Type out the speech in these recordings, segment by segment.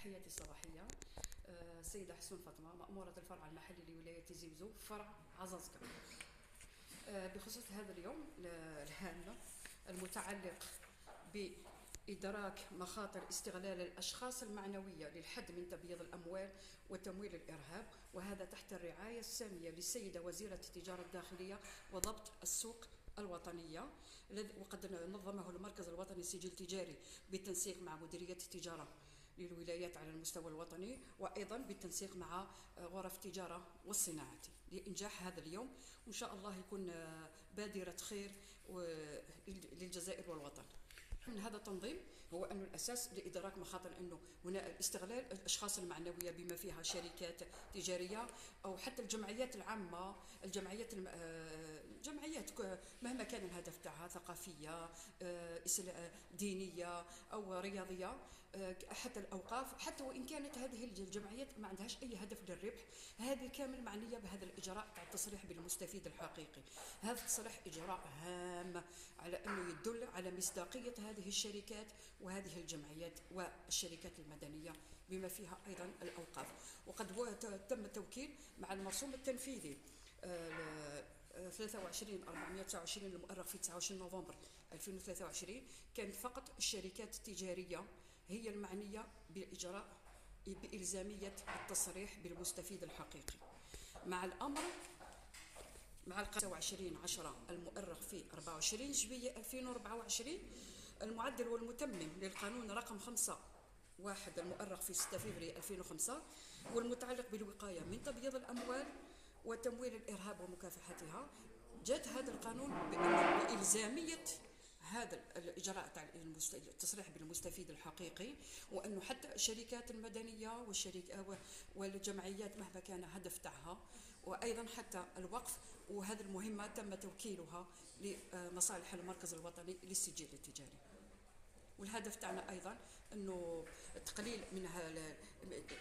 تحياتي الصباحية. السيدة حسون فاطمة، مأمورة الفرع المحلي لولاية زيوزو فرع عزازكا. بخصوص هذا اليوم الهام المتعلق بإدراك مخاطر استغلال الأشخاص المعنوية للحد من تبييض الأموال وتمويل الإرهاب، وهذا تحت الرعاية السامية للسيدة وزيرة التجارة الداخلية وضبط السوق الوطنية، وقد نظمه المركز الوطني للسجل التجاري بالتنسيق مع مديرية التجارة للولايات على المستوى الوطني، وأيضا بالتنسيق مع غرف التجارة والصناعة لإنجاح هذا اليوم، وإن شاء الله يكون بادرة خير للجزائر والوطن. من هذا التنظيم هو أنه الأساس لإدراك مخاطر أنه هنا استغلال الأشخاص المعنوية بما فيها شركات تجارية أو حتى الجمعيات العامة، الجمعيات مهما كان الهدف تاعها، ثقافية، دينية أو رياضية، حتى الأوقاف، حتى وإن كانت هذه الجمعيات ما عندهاش أي هدف للربح، هذه كامل معنية بهذا الإجراء تاع التصريح بالمستفيد الحقيقي. هذا التصريح إجراء هام على أنه يدل على مصداقية هذه الشركات وهذه الجمعيات والشركات المدنية بما فيها أيضا الأوقاف. وقد تم التوكيل مع المرسوم التنفيذي 23/429 المؤرخ في 29 نوفمبر 2023، كانت فقط الشركات التجارية هي المعنية بالإجراء بإلزامية التصريح بالمستفيد الحقيقي. مع الأمر مع 29/10 المؤرخ في 24 جويلية 2024 المعدل والمتمم للقانون رقم 5/1 المؤرخ في 6 فبراير 2005 والمتعلق بالوقاية من تبييض الأموال وتمويل الإرهاب ومكافحتها، جاءت هذا القانون بإلزامية هذا الإجراء تاع التصريح بالمستفيد الحقيقي، وأنه حتى الشركات المدنية والجمعيات مهما كان هدف تاعها، وأيضا حتى الوقف، وهذه المهمة تم توكيلها لمصالح المركز الوطني للسجل التجاري. والهدف تاعنا ايضا انه التقليل منها،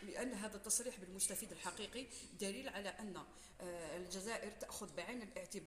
لان هذا التصريح بالمستفيد الحقيقي دليل على ان الجزائر تاخذ بعين الاعتبار